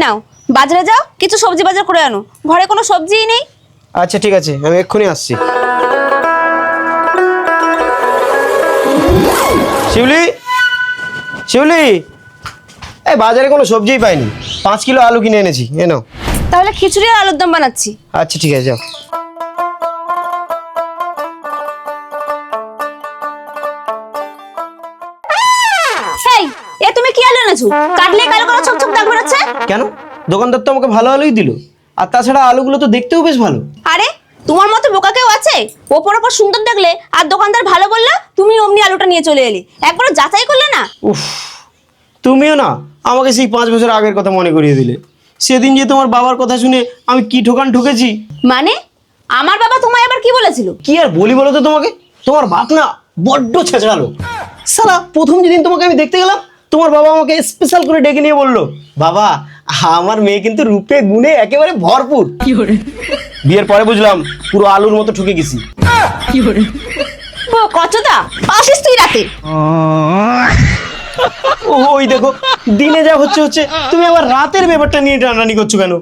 নাও, বাজারে যাও, কিছু সবজি বাজার করে আনো। ঘরে কোনো সবজিই নেই। আচ্ছা ঠিক আছে, আমি এক্ষুনি আসছি। শিউলি, শিউলি, এই বাজারে কোনো সবজিই পাইনি। 5 কিলো আলু কিনে এনেছি, এ নাও। তাহলে খিচুড়ি আর আলুর দম বানাচ্ছি। আচ্ছা ঠিক আছে, যাও। এই, এ তুমি কি আলু এনেছো? কাটলে কালো কালো ছোপ ছোপ দাগ বেরোচ্ছে। কেন? দোকানদার তো আমাকে ভালো আলুই দিল। আর তাছাড়া আলুগুলো তো দেখতেও বেশ ভালো। আরে তোমার মতো বোকা কেউ আছে? ওপর ওপর সুন্দর দেখলে আর দোকানদার ভালো বললা, তুমি অমনি আলুটা নিয়ে চলে এলে। একবার যাচাই করলে না? উফ, তুমিও না আমাকে সেই 5 বছর আগের কথা মনে করিয়ে দিলে। সেদিন যে তোমার বাবার কথা শুনে আমি কি ঠকান ঠকেছি। মানে আমার বাবা তোমায় আবার কি বলেছিল? কি আর বলি বলো তো তোমাকে, তোমার বাপ না বড্ড ছেঁচড়ালো। সালা প্রথম যেদিন তোমাকে আমি দেখতে গেলাম, তোমার বাবা আমাকে স্পেশাল করে ডেকে নিয়ে বললো, বাবা আমার মেয়ে কিন্তু রূপে গুণে একেবারে ভরপুর। বিয়ের পরে বুঝলাম পুরো আলুর মতো ঠকে গেছি। কচদা, আসিস তুই রাতে। ও ওই দেখো, দিনে যা হচ্ছে হচ্ছে, তুমি আবার রাতের ব্যাপারটা নিয়ে টানাটানি করছো কেন?